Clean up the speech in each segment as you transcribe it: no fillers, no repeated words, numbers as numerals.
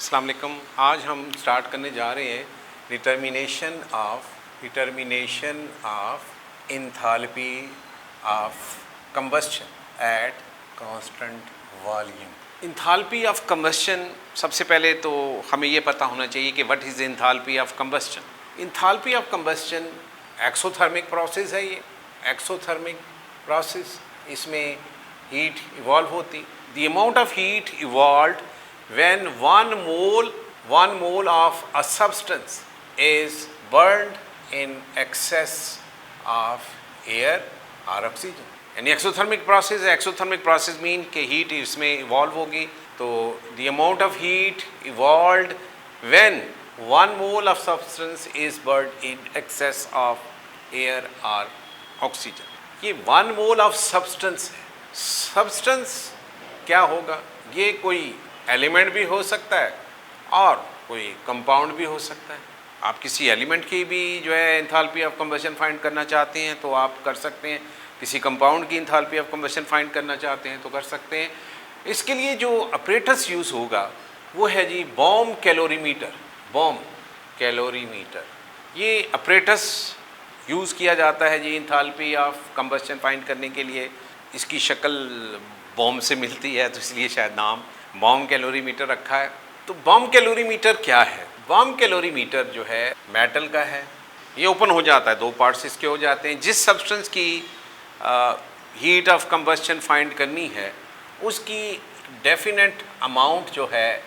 अस्सलाम वालेकुम। आज हम स्टार्ट करने जा रहे हैं determination of enthalpy of combustion eight constant volume. Enthalpy of combustion, सबसे पहले तो हमें ये पता होना चाहिए कि what is enthalpy of combustion. Enthalpy of combustion exothermic process है। ये एक्सोथर्मिक प्रोसेस, इसमें हीट इवॉल्व होती। The amount of heat evolved when one mole of a substance is burned in excess of air or oxygen। यानी exothermic process है। Exothermic process mean कि heat इसमें evolve होगी। तो the amount of heat evolved when one mole of substance is burned in excess of air और oxygen. ये one mole of substance है। Substance क्या होगा? ये कोई एलिमेंट भी हो सकता है और कोई कंपाउंड भी हो सकता है। आप किसी एलिमेंट की भी जो है एंथैल्पी ऑफ कंबस्शन फाइंड करना चाहते हैं तो आप कर सकते हैं। किसी कंपाउंड की एंथैल्पी ऑफ कंबस्शन फाइंड करना चाहते हैं तो कर सकते हैं। इसके लिए जो अपरेटस यूज़ होगा वो है जी बॉम कैलोरीमीटर। बॉम कैलोरीमीटर ये अपरेटस यूज़ किया जाता है जी एंथैल्पी ऑफ कंबस्शन फाइंड करने के लिए। इसकी शक्ल बॉम से मिलती है तो इसलिए शायद नाम बॉम कैलोरीमीटर रखा है। तो बॉम कैलोरीमीटर क्या है? बॉम कैलोरीमीटर जो है मेटल का है। ये ओपन हो जाता है, दो पार्ट्स इसके हो जाते हैं। जिस सब्सटेंस की हीट ऑफ कंबस्शन फाइंड करनी है उसकी डेफिनेट अमाउंट जो है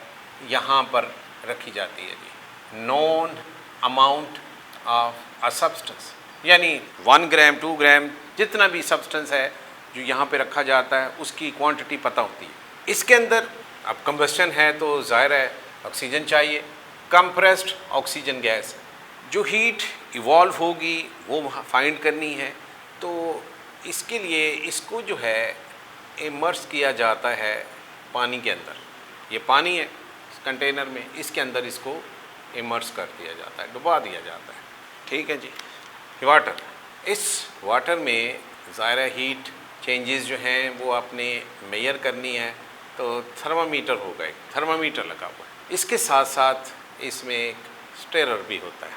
यहाँ पर रखी जाती है जी, known amount of a substance. यानी 1 ग्राम 2 ग्राम जितना भी सब्सटेंस है जो यहाँ पे रखा जाता है उसकी क्वांटिटी पता होती है। इसके अंदर अब कंबस्शन है तो ज़ाहिर है ऑक्सीजन चाहिए। कंप्रेस्ड ऑक्सीजन गैस, जो हीट इवॉल्व होगी वो फाइंड करनी है। तो इसके लिए इसको जो है इमर्स किया जाता है पानी के अंदर। ये पानी है इस कंटेनर में, इसके अंदर इसको इमर्स कर दिया जाता है, डुबा दिया जाता है। ठीक है जी। वाटर, इस वाटर में ज़ाहिर है हीट चेंजेस जो हैं वो आपने मेजर करनी है तो थर्मामीटर होगा, एक थर्मामीटर लगा हुआ है। इसके साथ साथ इसमें एक स्टेरर भी होता है।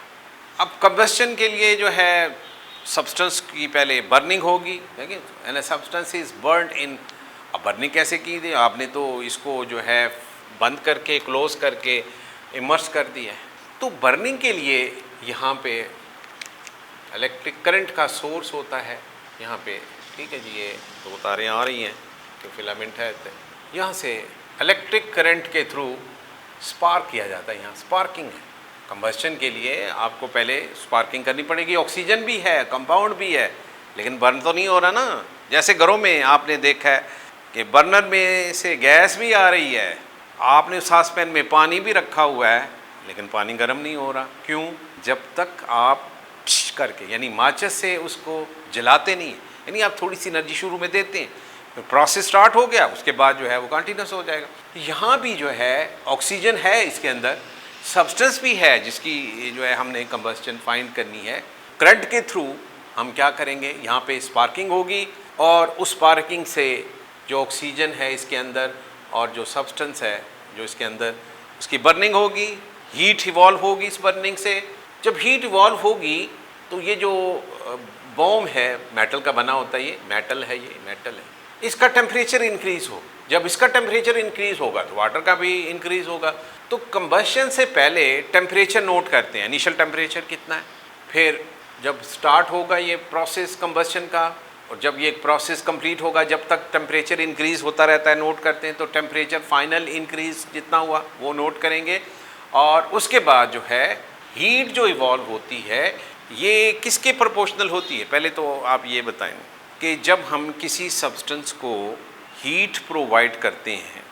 अब कंबस्शन के लिए जो है सब्सटेंस की पहले बर्निंग होगी, एंड सब्सटेंस इज बर्न्ड इन। अब बर्निंग कैसे की थी आपने? तो इसको जो है बंद करके क्लोज करके इमर्स कर दिया है। तो बर्निंग के लिए यहाँ पे इलेक्ट्रिक करंट का सोर्स होता है यहाँ पे। ठीक है जी, ये दो तारें आ रही हैं तो फिलामेंट है, यहाँ से इलेक्ट्रिक करंट के थ्रू स्पार्क किया जाता है। यहाँ स्पार्किंग है। कंबस्शन के लिए आपको पहले स्पार्किंग करनी पड़ेगी। ऑक्सीजन भी है, कंपाउंड भी है, लेकिन बर्न तो नहीं हो रहा ना। जैसे घरों में आपने देखा है कि बर्नर में से गैस भी आ रही है, आपने सॉसपैन में पानी भी रखा हुआ है, लेकिन पानी गर्म नहीं हो रहा। क्यों? जब तक आप करके यानी माचिस से उसको जलाते नहीं, यानी आप थोड़ी सी एनर्जी शुरू में देते हैं, तो प्रोसेस स्टार्ट हो गया, उसके बाद जो है वो कंटिन्यूस हो जाएगा। यहाँ भी जो है ऑक्सीजन है, इसके अंदर सब्सटेंस भी है जिसकी जो है हमने कंबस्शन फाइंड करनी है। करंट के थ्रू हम क्या करेंगे, यहाँ पे स्पार्किंग होगी और उस स्पार्किंग से जो ऑक्सीजन है इसके अंदर और जो सब्सटेंस है जो इसके अंदर, उसकी बर्निंग होगी, हीट इवॉल्व होगी। इस बर्निंग से जब हीट इवॉल्व होगी तो ये जो बॉम है मेटल का बना होता है, ये मेटल है, ये मेटल है, इसका टेम्परेचर इंक्रीज़ हो। जब इसका टेम्परेचर इंक्रीज़ होगा तो वाटर का भी इंक्रीज़ होगा। तो कंबस्शन से पहले टेम्परेचर नोट करते हैं, इनिशियल टेम्परेचर कितना है। फिर जब स्टार्ट होगा ये प्रोसेस कंबस्शन का, और जब ये प्रोसेस कंप्लीट होगा, जब तक टेम्परेचर इंक्रीज़ होता रहता है नोट करते हैं। तो टेम्परेचर फाइनल इंक्रीज़ जितना हुआ वो नोट करेंगे। और उसके बाद जो है हीट जो इवॉल्व होती है ये किसके प्रोपोर्शनल होती है? पहले तो आप ये बताएं कि जब हम किसी सब्सटेंस को हीट प्रोवाइड करते हैं,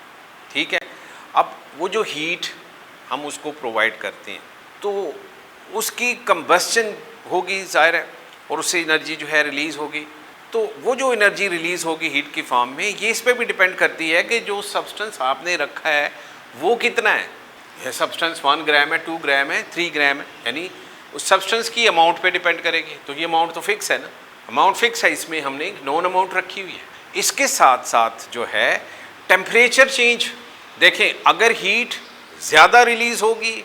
ठीक है, अब वो जो हीट हम उसको प्रोवाइड करते हैं तो उसकी कंबस्शन होगी ज़ाहिर है, और उससे एनर्जी जो है रिलीज़ होगी। तो वो जो एनर्जी रिलीज़ होगी हीट की फॉर्म में, ये इस पर भी डिपेंड करती है कि जो सब्सटेंस आपने रखा है वो कितना है। यह सब्सटेंस 1 ग्राम है, 2 ग्राम है, 3 ग्राम है, यानी उस सब्सटेंस की अमाउंट पे डिपेंड करेगी। तो ये अमाउंट तो फिक्स है ना, अमाउंट फिक्स है, इसमें हमने नॉन अमाउंट रखी हुई है। इसके साथ साथ जो है टेम्परेचर चेंज, देखें अगर हीट ज़्यादा रिलीज़ होगी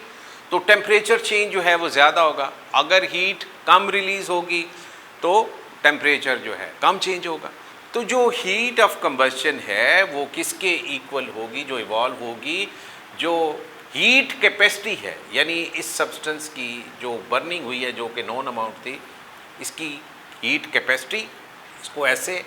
तो टेम्परेचर चेंज जो है वो ज़्यादा होगा, अगर हीट कम रिलीज़ होगी तो टेम्परेचर जो है कम चेंज होगा। तो जो हीट ऑफ कंबस्शन है वो किसके इक्वल होगी, जो इवॉल्व होगी, जो हीट कैपेसिटी है, यानी इस सब्सटेंस की जो बर्निंग हुई है जो कि नॉन अमाउंट थी, इसकी हीट कैपेसिटी, इसको ऐसे,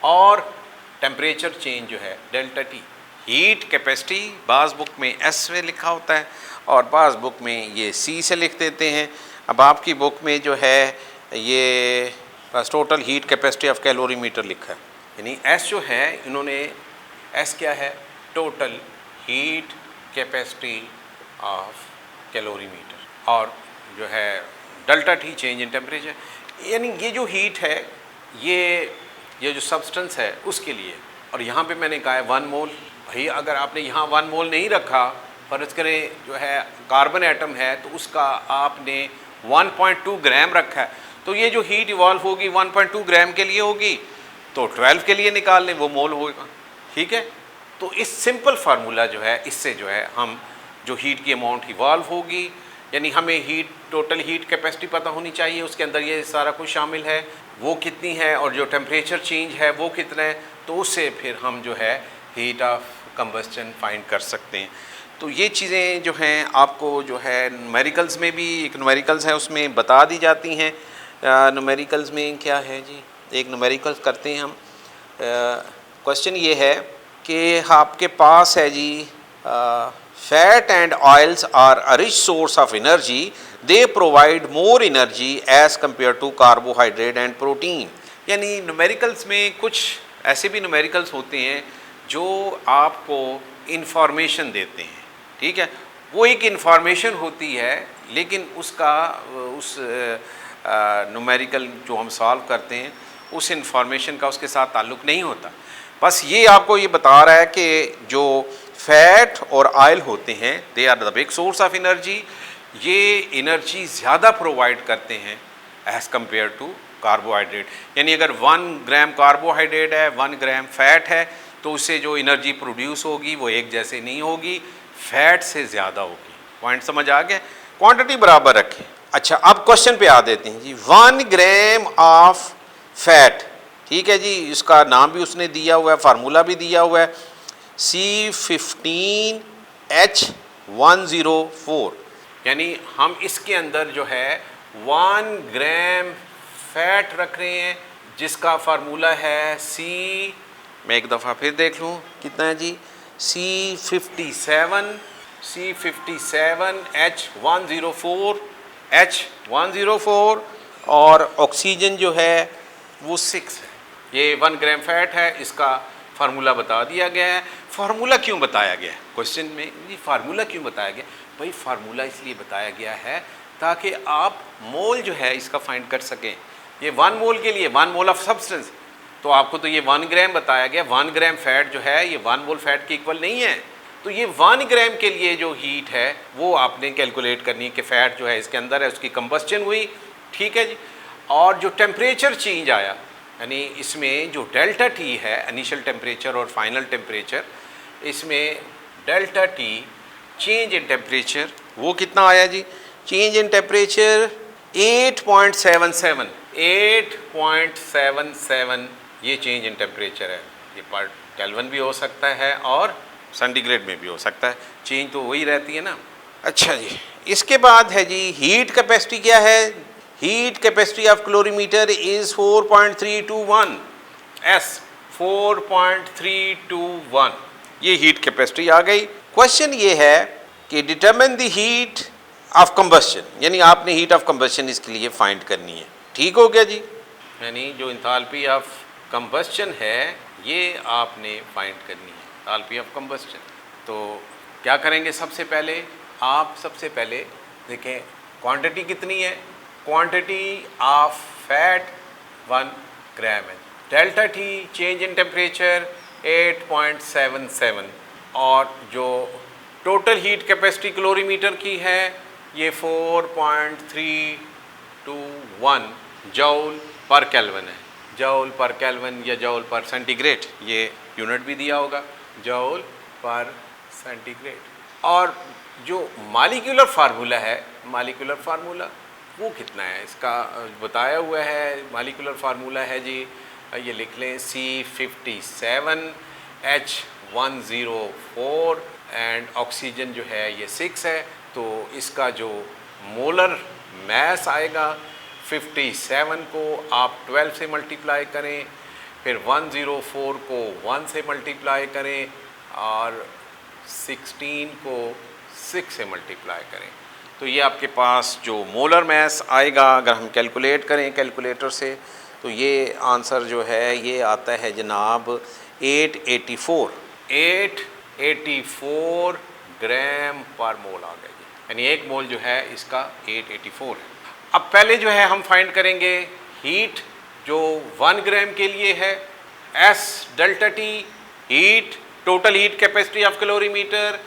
और टेम्परेचर चेंज जो है डेल्टा टी। हीट कैपेसिटी बाज़ बुक में एस में लिखा होता है और बाज़ बुक में ये सी से लिख देते हैं। अब आपकी बुक में जो है ये बस total heat capacity of calorimeter लिखा है, यानी एस जो है, इन्होंने एस क्या है, total heat capacity of calorimeter, और जो है delta T change in temperature, यानी ये जो हीट है ये जो सब्सटेंस है उसके लिए। और यहाँ पे मैंने कहा है 1 मोल। भाई अगर आपने यहाँ 1 मोल नहीं रखा, फर्ज करें जो है कार्बन एटम है तो उसका आपने 1.2 ग्राम रखा है, तो ये जो हीट इवॉल्व होगी 1.2 ग्राम के लिए होगी, तो 12 के लिए निकाल लें वो मोल होगा। ठीक है, तो इस सिंपल फार्मूला जो है, इससे जो है हम जो हीट की अमाउंट इवॉल्व होगी, यानी हमें हीट टोटल हीट कैपेसिटी पता होनी चाहिए, उसके अंदर ये सारा कुछ शामिल है, वो कितनी है, और जो टेम्परेचर चेंज है वो कितना है, तो उससे फिर हम जो है हीट ऑफ कंबस्शन फाइंड कर सकते हैं। तो ये चीज़ें जो हैं आपको जो है न्यूमेरिकल्स में भी, एक न्यूमेरिकल्स है उसमें बता दी जाती हैं। न्यूमेरिकल्स में क्या है जी, एक न्यूमेरिकल्स करते हैं हम। क्वेश्चन ये है कि आपके पास है जी, fat and oils are a rich source of energy, they provide more energy as compare to carbohydrate and protein. यानी न्यूमेरिकल्स में कुछ ऐसे भी न्यूमेरिकल्स होते हैं जो आपको इंफॉर्मेशन देते हैं। ठीक है, वो एक इंफॉर्मेशन होती है, लेकिन उसका उस न्यूमेरिकल जो हम सॉल्व करते हैं उस इंफॉर्मेशन का उसके साथ ताल्लुक़ नहीं होता। बस ये आपको ये बता रहा है कि जो फैट और ऑयल होते हैं, they are the big source of energy, ये एनर्जी ज़्यादा प्रोवाइड करते हैं एज़ कम्पेयर टू कार्बोहाइड्रेट। यानी अगर 1 ग्राम कार्बोहाइड्रेट है, 1 ग्राम फैट है, तो उससे जो एनर्जी प्रोड्यूस होगी वो एक जैसे नहीं होगी, फैट से ज़्यादा होगी। पॉइंट समझ आ गया, क्वांटिटी बराबर रखें। अच्छा, अब क्वेश्चन पे आ देते हैं जी। 1 ग्राम ऑफ फैट, ठीक है जी, इसका नाम भी उसने दिया हुआ है, फार्मूला भी दिया हुआ है, C15H104। यानी हम इसके अंदर जो है 1 ग्राम फैट रख रहे हैं जिसका फार्मूला है C, मैं एक दफ़ा फिर देख लूँ कितना है जी, C57H104 और ऑक्सीजन जो है वो 6 है। ये 1 ग्राम फैट है, इसका फार्मूला बता दिया गया है। फार्मूला क्यों बताया गया है क्वेश्चन में जी, फार्मूला क्यों बताया गया? भाई फार्मूला इसलिए बताया गया है ताकि आप मोल जो है इसका फाइंड कर सकें। ये 1 मोल के लिए 1 मोल ऑफ सब्सटेंस, तो आपको तो ये 1 ग्राम बताया गया। 1 ग्राम फैट जो है ये 1 मोल फैट के इक्वल नहीं है, तो ये 1 ग्राम के लिए जो हीट है वो आपने कैलकुलेट करनी है कि फ़ैट जो है इसके अंदर है, उसकी कंबस्चन हुई। ठीक है जी, और जो टेम्परेचर चेंज आया, यानी इसमें जो डेल्टा टी है, इनिशियल टेम्परेचर और फाइनल टेम्परेचर, इसमें delta T change in temperature वो कितना आया जी? चेंज इन टेम्परेचर 8.77 ये चेंज इन टेम्परेचर है। ये पार्ट केल्विन भी हो सकता है और सेंटीग्रेड में भी हो सकता है, चेंज तो वही रहती है ना। अच्छा जी, इसके बाद है जी हीट कैपेसिटी क्या है? Heat capacity of calorimeter is 4.321 S 4.321, ये हीट कैपेसिटी आ गई। क्वेश्चन ये है कि determine the heat of combustion, यानी आपने हीट ऑफ कंबस्शन इसके लिए फाइंड करनी है। ठीक हो गया जी, यानी जो इंथैल्पी ऑफ कंबस्शन है ये आपने फाइंड करनी है, इंथैल्पी ऑफ कंबस्शन। तो क्या करेंगे? सबसे पहले देखें क्वांटिटी कितनी है। क्वांटिटी ऑफ फैट 1 ग्राम है, delta T change in temperature 8.77, और जो टोटल हीट कैपेसिटी कैलोरीमीटर की है ये 4.321 जूल पर केल्विन है। जूल पर केल्विन या जूल पर सेंटीग्रेड, ये यूनिट भी दिया होगा, जूल पर सेंटीग्रेड। और जो मालिक्यूलर फार्मूला है, मालिक्यूलर फार्मूला वो कितना है इसका बताया हुआ है। मालिक्यूलर फार्मूला है जी, ये लिख लें C57H104 एंड ऑक्सीजन जो है ये 6 है। तो इसका जो मोलर मैस आएगा 57 को आप 12 से मल्टीप्लाई करें, फिर 104 को 1 से मल्टीप्लाई करें और 16 को 6 से मल्टीप्लाई करें। तो ये आपके पास जो मोलर मैस आएगा अगर हम कैलकुलेट करें कैलकुलेटर से तो ये आंसर जो है ये आता है जनाब 884 ग्राम पर मोल आ गई, यानी एक मोल जो है इसका 884 है। अब पहले जो है हम फाइंड करेंगे हीट जो 1 ग्राम के लिए है, S delta T heat total heat capacity of calorimeter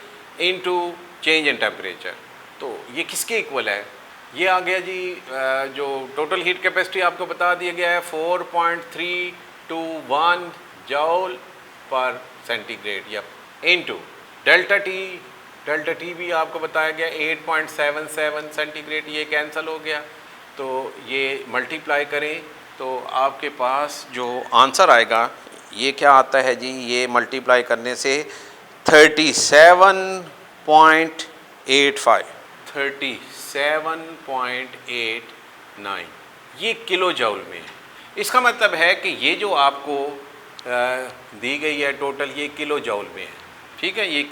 into change in temperature. तो ये किसके इक्वल है? ये आ गया जी जो टोटल हीट कैपेसिटी आपको बता दिया गया है 4.321 जॉल पर सेंटीग्रेड या इनटू डेल्टा टी भी आपको बताया गया 8.77 सेंटीग्रेड, ये कैंसिल हो गया। तो ये मल्टीप्लाई करें तो आपके पास जो आंसर आएगा ये क्या आता है जी, ये मल्टीप्लाई करने से 37.89 ये किलो जौल में है। इसका मतलब है कि ये जो आपको दी गई है टोटल ये किलो जौल में है, ठीक है। ये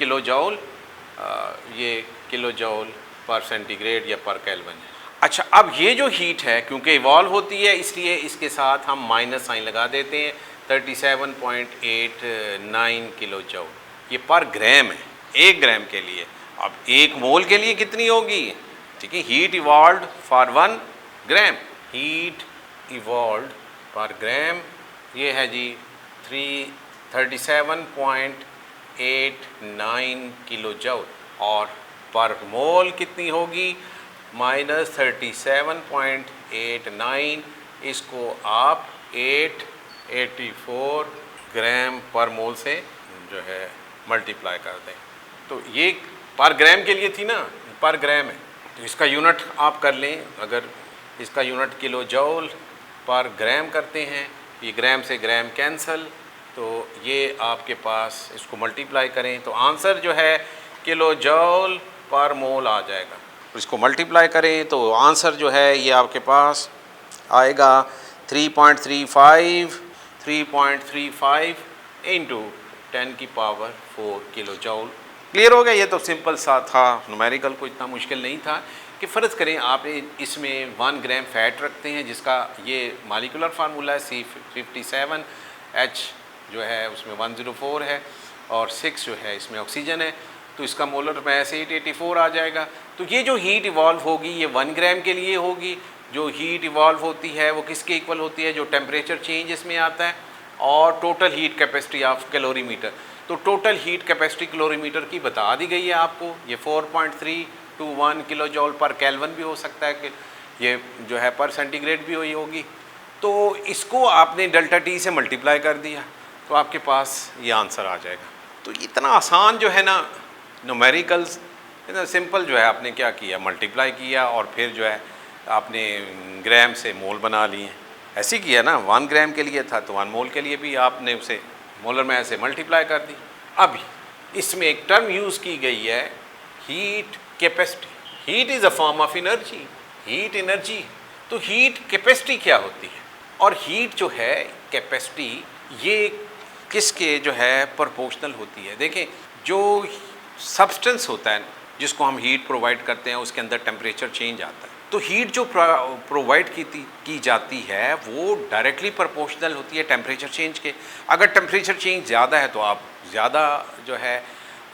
किलो जौल पर सेंटीग्रेड या पर केल्विन है। अच्छा, अब ये जो हीट है क्योंकि इवॉल्व होती है इसलिए इसके साथ हम माइनस साइन लगा देते हैं 37.89 किलो जौल। ये पर ग्राम है, 1 ग्राम के लिए। अब 1 मोल के लिए कितनी होगी? ठीक है, heat evolved for 1 gram, heat evolved पर ग्राम ये है जी 37.89 किलो जौल और पर मोल कितनी होगी? -37.89, इसको आप 884 ग्राम पर मोल से जो है मल्टीप्लाई कर दें। तो ये पर ग्राम के लिए थी ना, पर ग्राम है तो इसका यूनिट आप कर लें। अगर इसका यूनिट किलो जौल पर ग्राम करते हैं, ये ग्राम से ग्राम कैंसल, तो ये आपके पास इसको मल्टीप्लाई करें तो आंसर जो है किलो जौल पर मोल आ जाएगा। इसको मल्टीप्लाई करें तो आंसर जो है ये आपके पास आएगा 3.35 इंटू 10 की पावर 4 किलो जौल। क्लियर हो गया? ये तो सिंपल सा था, न्यूमेरिकल को इतना मुश्किल नहीं था कि फ़र्ज़ करें आप इसमें 1 ग्राम फैट रखते हैं जिसका ये मालिकुलर फार्मूला है C57H जो है उसमें 104 है और 6 जो है इसमें ऑक्सीजन है, तो इसका मोलर मैस 884 आ जाएगा। तो ये जो हीट इवॉल्व होगी ये 1 ग्राम के लिए होगी। जो हीट इवॉल्व होती है वो किसके इक्वल होती है? जो टेम्परेचर चेंज इसमें आता है और total heat capacity of calorimeter. तो टोटल हीट कैपेसिटी कैलोरीमीटर की बता दी गई है आपको, ये 4.321 किलो जॉल पर केल्विन भी हो सकता है कि ये जो है पर सेंटीग्रेड भी हुई होगी। तो इसको आपने डेल्टा टी से मल्टीप्लाई कर दिया तो आपके पास ये आंसर आ जाएगा। तो इतना आसान जो है ना न्यूमेरिकल्स, इतना सिंपल जो है आपने क्या किया, मल्टीप्लाई किया और फिर जो है आपने ग्राम से मोल बना लिए। ऐसे किया ना, 1 ग्राम के लिए था तो 1 मोल के लिए भी आपने उसे मोलर मैस से मल्टीप्लाई कर दी। अब इसमें एक टर्म यूज़ की गई है heat capacity. Heat is a form of energy, heat energy. तो हीट कैपेसिटी क्या होती है? और हीट जो है कैपेसिटी ये किसके जो है प्रोपोर्शनल होती है? देखें, जो सब्सटेंस होता है जिसको हम हीट प्रोवाइड करते हैं उसके अंदर टेम्परेचर चेंज आता है। तो हीट जो प्रोवाइड की जाती है वो डायरेक्टली प्रोपोर्शनल होती है टेम्परेचर चेंज के। अगर टेम्परेचर चेंज ज़्यादा है तो आप ज़्यादा जो है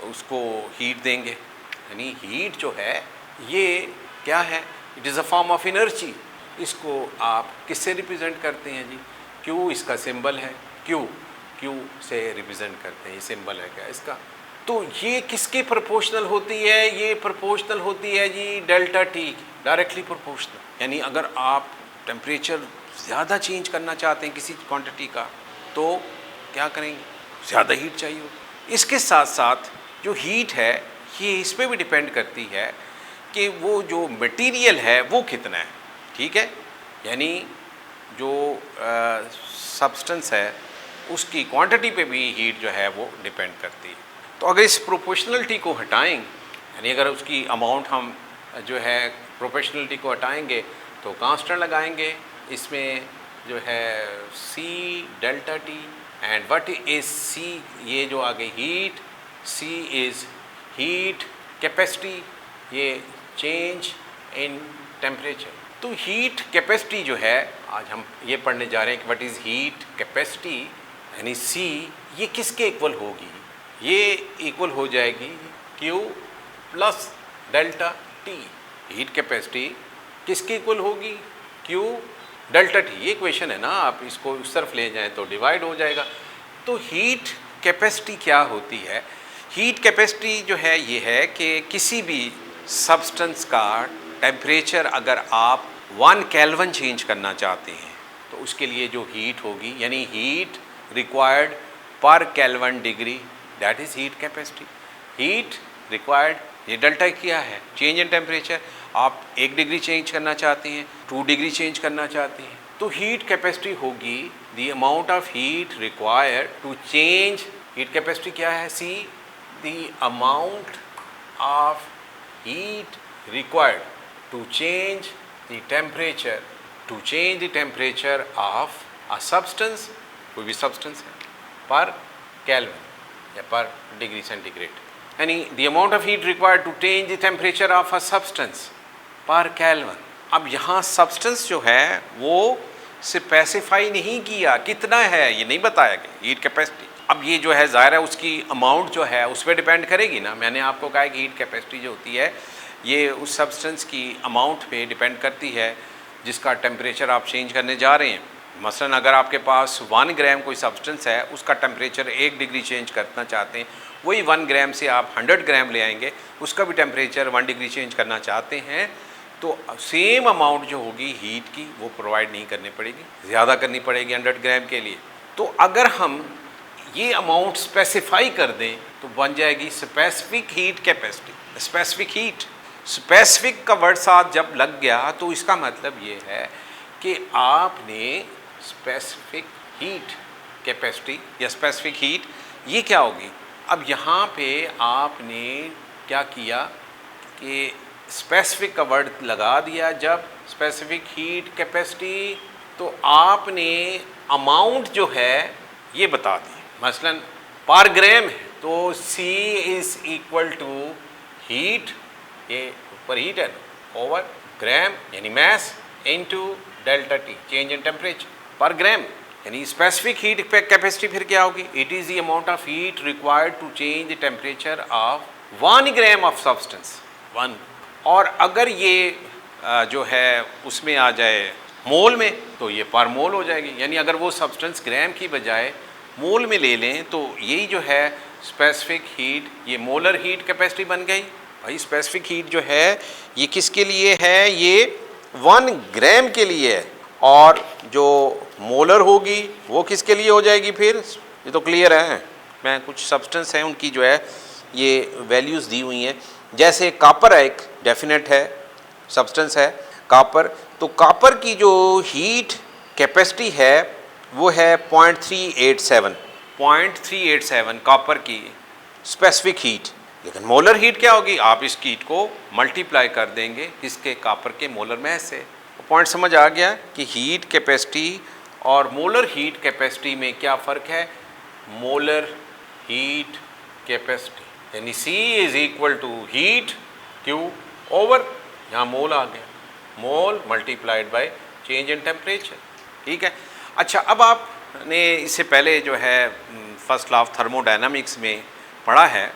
उसको हीट देंगे। यानी हीट जो है ये क्या है? It is a form of energy. इसको आप किससे रिप्रेजेंट करते हैं जी? क्यू इसका सिंबल है, क्यू से रिप्रेजेंट करते हैं। ये सिंबल है क्या इसका? तो ये किसके प्रोपोर्शनल होती है? ये प्रोपोर्शनल होती है जी डेल्टा टी, डायरेक्टली प्रोपोर्शनल। यानी अगर आप टेम्परेचर ज़्यादा चेंज करना चाहते हैं किसी क्वांटिटी का तो क्या करेंगे? ज़्यादा हीट चाहिए होगी। इसके साथ साथ जो हीट है ये इस पे भी डिपेंड करती है कि वो जो मटेरियल है वो कितना है, ठीक है, यानी जो सब्सटेंस है उसकी क्वांटिटी पे भी हीट जो है वो डिपेंड करती है। तो अगर इस प्रोपोर्शनलिटी को हटाएं, यानी अगर उसकी अमाउंट हम जो है प्रोपोर्शनलिटी को हटाएंगे तो कांस्टेंट लगाएंगे, इसमें जो है C delta T, and what is C, ये जो आगे heat, C is heat capacity, ये चेंज इन टेम्परेचर। तो हीट कैपेसिटी जो है आज हम ये पढ़ने जा रहे हैं कि व्हाट इज़ हीट कैपेसिटी, यानी सी ये किसके इक्वल होगी, ये इक्वल हो जाएगी Q plus delta T. Heat capacity किसके इक्वल होगी, Q डेल्टा टी। ये इक्वेशन है ना, आप इसको उस तरफ ले जाएं तो डिवाइड हो जाएगा। तो हीट कैपेसिटी क्या होती है, हीट कैपेसिटी जो है ये है कि किसी भी सब्सटेंस का टेम्परेचर अगर आप 1 केल्विन चेंज करना चाहते हैं तो उसके लिए जो हीट होगी, यानी हीट रिक्वायर्ड पर kelvin degree, that is heat capacity. Heat required, ये डेल्टा क्या है, चेंज इन टेम्परेचर। आप 1 डिग्री चेंज करना चाहते हैं, 2 डिग्री चेंज करना चाहते हैं, तो हीट कैपेसिटी होगी the amount of heat required to change, heat capacity क्या है, C, the amount of heat required to change the temperature, to change the temperature of a substance, कोई भी substance है, पर Kelvin या पर डिग्री सेंटीग्रेड, यानी the amount of heat required to change the temperature of a substance पर Kelvin। अब यहाँ substance जो है वो स्पेसिफाई नहीं किया कितना है, ये नहीं बताया गया हीट कैपेसिटी। अब ये जो है ज़ाहिर है उसकी अमाउंट जो है उस पर डिपेंड करेगी ना। मैंने आपको कहा कि हीट कैपेसिटी जो होती है ये उस सब्सटेंस की अमाउंट पे डिपेंड करती है जिसका टेम्परेचर आप चेंज करने जा रहे हैं। मसलन अगर आपके पास 1 ग्राम कोई सब्सटेंस है, उसका टेम्परेचर 1 डिग्री चेंज करना चाहते हैं, वही 1 ग्राम से आप 100 ग्राम ले आएंगे, उसका भी टेम्परेचर 1 डिग्री चेंज करना चाहते हैं, तो सेम अमाउंट जो होगी हीट की वो प्रोवाइड नहीं करनी पड़ेगी, ज़्यादा करनी पड़ेगी 100 ग्राम के लिए। तो अगर हम ये अमाउंट स्पेसिफाई कर दें तो बन जाएगी specific heat capacity. Specific heat, specific का वर्ड साथ जब लग गया तो इसका मतलब ये है कि आपने स्पेसिफिक हीट कैपेसिटी या स्पेसिफिक हीट ये क्या होगी। अब यहाँ पे आपने क्या किया कि स्पेसिफिक का वर्ड लगा दिया जब स्पेसिफिक हीट कैपेसिटी, तो आपने अमाउंट जो है ये बता दी। मसलन पर ग्राम है तो C is equal to heat, ये ऊपर हीट है ओवर ग्राम यानी mass into delta T, change in temperature per gram, यानी स्पेसिफिक हीट कैपेसिटी फिर क्या होगी, it is the amount of heat required to change the temperature of 1 gram of substance 1। और अगर ये जो है उसमें आ जाए मोल में तो ये पर मोल हो जाएगी, यानी अगर वो सब्सटेंस ग्राम की बजाय मोल में ले लें तो यही जो है स्पेसिफिक हीट, ये मोलर हीट कैपेसिटी बन गई। भाई स्पेसिफिक हीट जो है ये किसके लिए है, ये 1 ग्राम के लिए है, और जो मोलर होगी वो किसके लिए हो जाएगी फिर, ये तो क्लियर है। मैं कुछ सब्सटेंस हैं उनकी जो है ये वैल्यूज़ दी हुई हैं, जैसे कापर है, एक डेफिनेट है सब्सटेंस है कापर, तो कापर की जो हीट कैपेसिटी है वो है 0.387 कापर की स्पेसिफिक हीट। लेकिन मोलर हीट क्या होगी, आप इस हीट को मल्टीप्लाई कर देंगे इसके कापर के मोलर मैस से। पॉइंट समझ आ गया कि हीट कैपेसिटी और मोलर हीट कैपेसिटी में क्या फ़र्क है। मोलर हीट कैपेसिटी यानी C is equal to heat Q over, यहाँ मोल आ गया, mole multiplied by change in temperature, ठीक है। अच्छा, अब आपने इससे पहले जो है फर्स्ट लॉ ऑफ थर्मोडायनामिक्स में पढ़ा है,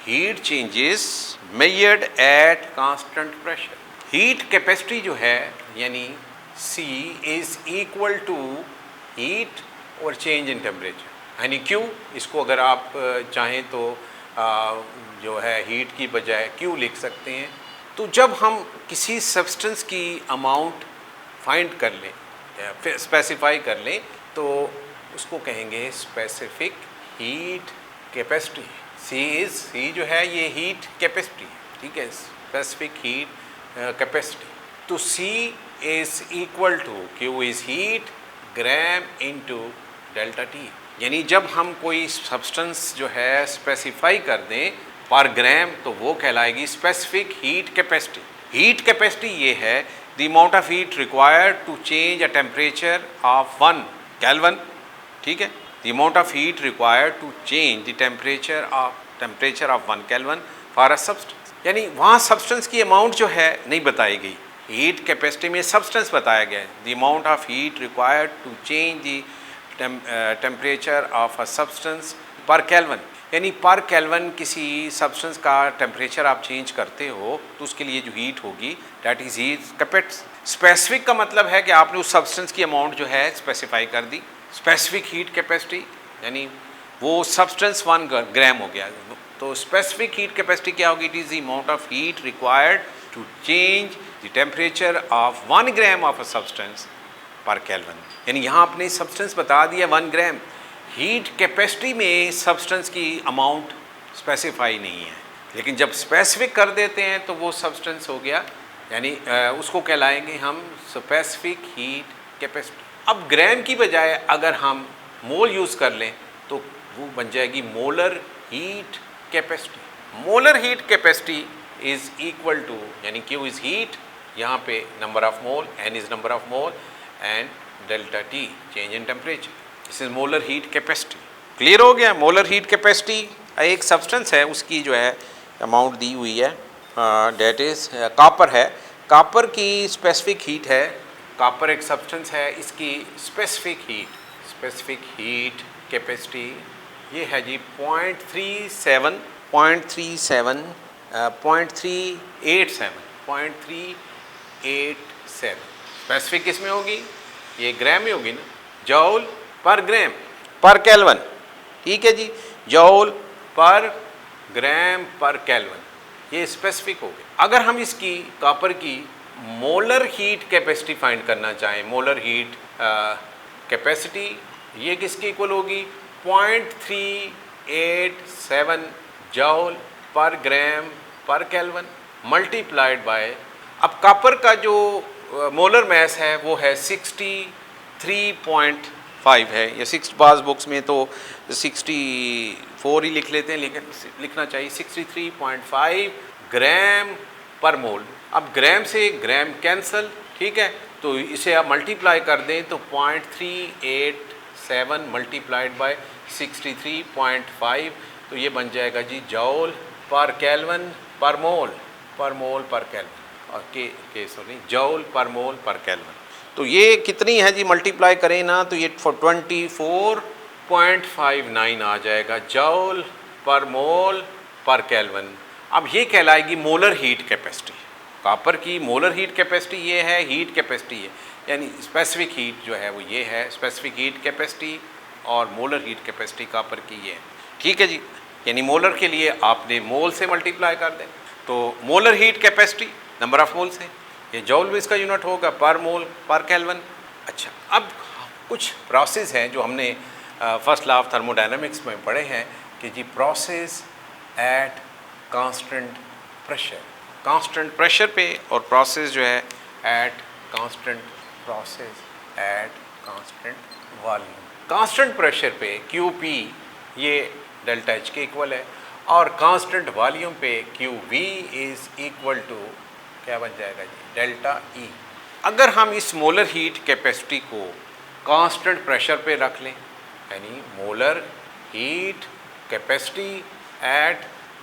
heat changes measured at constant pressure. Heat capacity जो है यानी C is equal to heat और चेंज इन टेम्परेचर, यानी Q, इसको अगर आप चाहें तो जो है हीट की बजाय Q लिख सकते हैं। तो जब हम किसी सब्सटेंस की अमाउंट फाइंड कर लें, फिर स्पेसिफाई कर लें, तो उसको कहेंगे स्पेसिफिक हीट कैपेसिटी। सी जो है ये हीट कैपेसिटी है, ठीक है, स्पेसिफिक हीट कैपेसिटी। तो C is equal to Q is heat gram into delta T. यानी जब हम कोई सब्सटेंस जो है स्पेसिफाई कर दें पर ग्राम तो वो कहलाएगी specific heat capacity. Heat capacity ये है the amount of heat required to change a temperature of 1 kelvin, ठीक है, the amount of heat required to change the temperature of 1 kelvin for a substance. यानी वहाँ सब्सटेंस की amount जो है नहीं बताई गई, हीट कैपेसिटी में सब्सटेंस बताया गया है, the amount of heat required to change the temperature of a substance per kelvin. यानी पर केल्विन किसी सब्सटेंस का टेम्परेचर आप चेंज करते हो तो उसके लिए जो हीट होगी that is heat capacity. Specific का मतलब है कि आपने उस सब्सटेंस की अमाउंट जो है स्पेसिफाई कर दी। स्पेसिफिक हीट कैपेसिटी यानी वो सब्सटेंस 1 ग्राम हो गया, तो स्पेसिफिक हीट कैपेसिटी क्या होगी? It is the amount of heat required to change the temperature of 1 gram of a substance per kelvin. यानी यहाँ आपने सब्सटेंस बता दिया 1 ग्राम, हीट कैपेसिटी में सब्सटेंस की अमाउंट स्पेसिफाई नहीं है, लेकिन जब स्पेसिफिक कर देते हैं तो वो सब्सटेंस हो गया, यानी उसको कहलाएंगे हम स्पेसिफिक हीट कैपेसिटी। अब ग्राम की बजाय अगर हम मोल यूज़ कर लें तो वो बन जाएगी molar heat capacity. Molar heat capacity is equal to, यानी क्यू इज़ हीट, यहाँ पे number of mole, N is number of mole and delta T change in temperature. This is molar heat capacity. Clear हो गया? Molar heat capacity एक substance है, उसकी जो है अमाउंट दी हुई है, डेट इज कॉपर है। कॉपर की स्पेसिफिक हीट है, कॉपर एक सब्सटेंस है, इसकी स्पेसिफिक हीट कैपेसिटी ये है जी 0.37 स्पेसिफिक किस में होगी? ये ग्राम में होगी ना, जॉल पर ग्राम पर केल्विन, ठीक है जी, जॉल पर ग्राम पर केल्विन, ये स्पेसिफिक हो गया। अगर हम इसकी कॉपर की मोलर हीट कैपेसिटी फाइंड करना चाहें, मोलर हीट कैपेसिटी ये किसके इक्वल होगी? 0.387 जॉल पर gram per kelvin multiplied by, अब कॉपर का जो मोलर मैस है वो है 63.5 है, या 6 बाज़ बुक्स में तो 64 ही लिख लेते हैं, लेकिन लिखना चाहिए 63.5 ग्राम पर मोल। अब ग्राम से ग्राम कैंसल, ठीक है, तो इसे आप मल्टीप्लाई कर दें तो 0.387 मल्टीप्लाइड बाय 63.5, तो ये बन जाएगा जी जॉल पर केल्विन पर मोल पर केल्विन, और सॉरी जॉल पर मोल पर केल्विन। तो ये कितनी है जी? मल्टीप्लाई करें ना तो ये 24.59 आ जाएगा जॉल पर मोल पर केल्विन। अब ये कहलाएगी मोलर हीट कैपेसिटी। कॉपर की मोलर हीट कैपेसिटी ये है, हीट कैपेसिटी है, यानी स्पेसिफिक हीट जो है वो ये है, स्पेसिफिक हीट कैपेसिटी, और मोलर हीट कैपेसिटी कॉपर की ये है, ठीक है जी। यानी मोलर के लिए आपने मोल से मल्टीप्लाई कर दें, तो molar heat capacity number of मोल से, ये जॉल में इसका यूनिट होगा पर मोल पर केल्विन। अच्छा, अब कुछ प्रोसेस हैं जो हमने फर्स्ट लॉ ऑफ थर्मोडायनामिक्स में पढ़े हैं कि जी process at constant pressure, constant pressure पे, और प्रोसेस जो है at constant volume. Constant pressure पे QP ये डेल्टा H के इक्वल है, और कांस्टेंट वॉल्यूम पे QV इज़ इक्वल टू क्या बन जाएगा जी? Delta E। अगर हम इस मोलर हीट कैपेसिटी को कांस्टेंट प्रेशर पे रख लें, यानी molar heat capacity at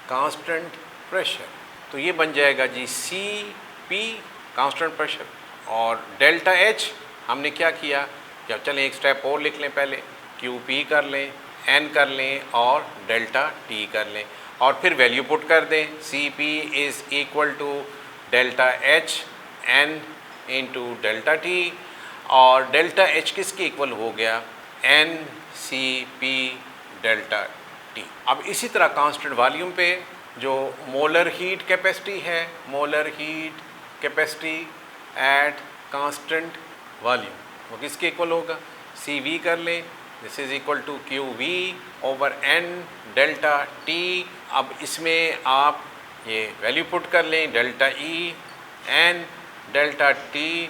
constant pressure, तो ये बन जाएगा जी CP कांस्टेंट प्रेशर, और डेल्टा H हमने क्या किया, जब चलें एक स्टेप और लिख लें, पहले QP कर लें, N कर लें और डेल्टा T कर लें, और फिर वैल्यू पुट कर दें, CP is equal to delta H N into delta T, और डेल्टा H किसके इक्वल हो गया? NCP delta T। अब इसी तरह कांस्टेंट वॉल्यूम पे जो मोलर हीट कैपेसिटी है, molar heat capacity at constant volume, वो किसके इक्वल होगा? CV कर लें, this is equal to Q V over N delta T. अब इसमें आप ये वैल्यू पुट कर लें, delta E N delta T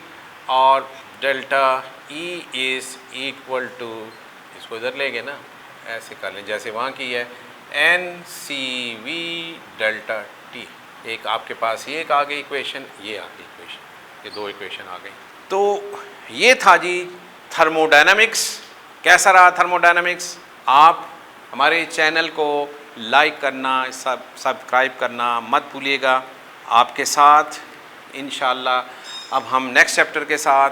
और delta E is equal to, इसको इधर ले गए ना, ऐसे कर लें जैसे वहाँ की है, N C V delta T. एक आपके पास ये एक आ गई इक्वेशन, ये आ गई इक्वेशन, ये दो इक्वेशन आ गई। तो ये था जी थर्मोडायनामिक्स। कैसा रहा थर्मोडायनामिक्स? आप हमारे चैनल को लाइक करना, सब्सक्राइब करना मत भूलिएगा। आपके साथ इंशाल्लाह अब हम नेक्स्ट चैप्टर के साथ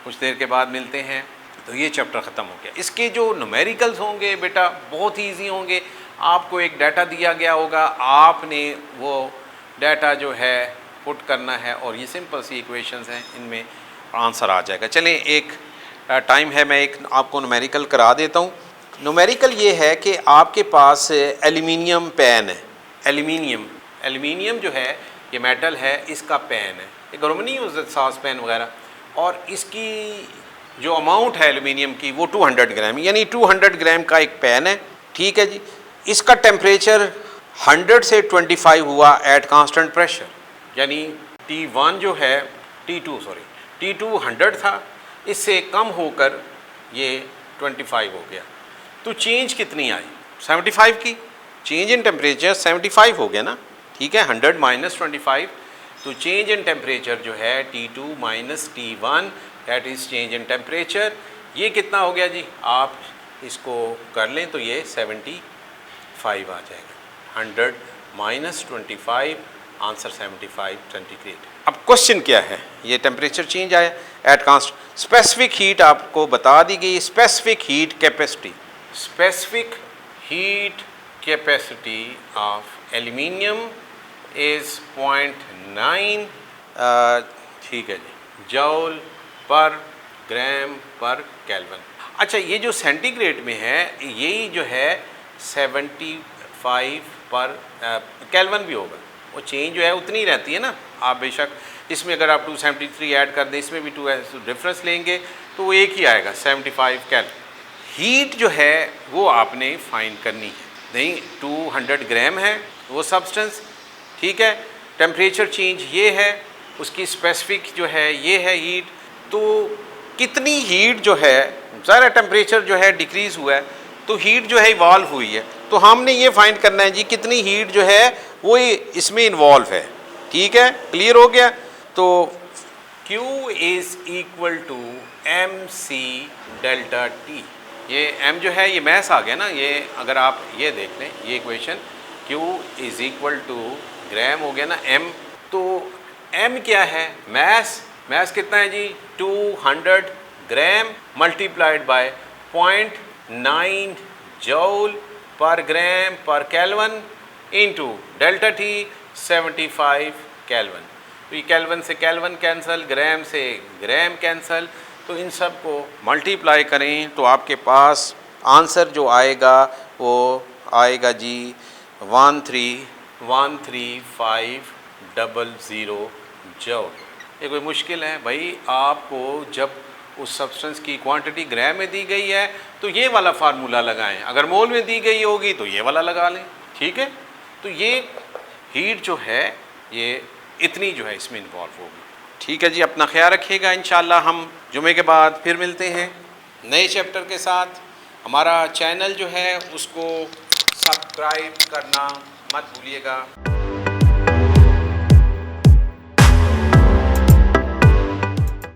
कुछ देर के बाद मिलते हैं। तो ये चैप्टर ख़त्म हो गया। इसके जो न्यूमेरिकल्स होंगे बेटा बहुत ईजी होंगे। आपको एक डाटा दिया गया होगा, आपने वो डाटा जो है पुट करना है और ये सिंपल सी इक्वेशंस हैं, इनमें आंसर आ जाएगा। चलें, एक टाइम है, मैं एक आपको न्यूमेरिकल करा देता हूँ। न्यूमेरिकल ये है कि आपके पास एल्युमिनियम पैन है। एल्युमिनियम जो है ये मेटल है, इसका पैन है, ये घर में नहीं यूज़ सॉस पैन वगैरह, और इसकी जो अमाउंट है एल्युमिनियम की वो 200 ग्राम, यानी 200 ग्राम का एक पैन है। ठीक है जी। इसका टेम्परेचर 100 से 25 हुआ एट कांस्टेंट प्रेशर, यानी T1 जो है T2 100 था, इससे कम होकर ये 25 हो गया। तो चेंज कितनी आई? 75 की। चेंज इन टेम्परेचर 75 हो गया ना। ठीक है, 100 माइनस 25, तो चेंज इन टेम्परेचर जो है T2 minus T1 that is change in temperature. ये कितना हो गया जी? आप इसको कर लें तो ये 75 आ जाएगा। 100 माइनस 25, आंसर 75 सेंटीग्रेड। अब क्वेश्चन क्या है? ये टेम्परेचर चेंज आया एट कांस्ट। स्पेसिफिक हीट आपको बता दी गई, specific heat capacity. Specific heat capacity of aluminium is 0.9 ठीक है जी, joule per gram per kelvin. अच्छा, ये जो सेंटीग्रेड में है यही जो है 75 पर केल्विन भी होगा, वो चेंज जो है उतनी ही रहती है ना। आप बेशक इसमें अगर आप 273 ऐड कर दें, इसमें भी 2 डिफरेंस लेंगे तो वो एक ही आएगा 75 केल्विन। हीट जो है वो आपने फाइंड करनी है। नहीं, 200 ग्राम है वो सब्सटेंस, ठीक है, टेम्परेचर चेंज ये है, उसकी स्पेसिफिक जो है ये है हीट। तो कितनी हीट जो है, ज़रा टेम्परेचर जो है डिक्रीज़ हुआ है तो हीट जो है इवॉल्व हुई है, तो हमने ये फाइंड करना है जी कितनी हीट जो है वो इसमें इन्वॉल्व है। ठीक है, क्लियर हो गया? तो Q is equal to MC delta T। ये M जो है ये मैस आ गया ना, ये अगर आप ये देख लें ये equation, Q is equal to gram हो गया ना M, तो M क्या है? मैस कितना है जी? 200 gram multiplied by 0.9 joule per gram per kelvin into delta T 75 kelvin. तो ये केल्विन से केल्विन कैंसल, ग्राम से ग्राम कैंसल, तो इन सब को मल्टीप्लाई करें तो आपके पास आंसर जो आएगा वो आएगा जी 1313500 जूल। ये कोई मुश्किल है भाई? आपको जब उस सब्सटेंस की क्वांटिटी ग्राम में दी गई है तो ये वाला फार्मूला लगाएं, अगर मोल में दी गई होगी तो ये वाला लगा लें। ठीक है, तो ये हीट जो है ये इतनी जो है इसमें इन्वॉल्व होगी। ठीक है जी, अपना ख्याल रखिएगा। इंशाल्लाह हम जुमे के बाद फिर मिलते हैं नए चैप्टर के साथ। हमारा चैनल जो है उसको सब्सक्राइब करना मत भूलिएगा।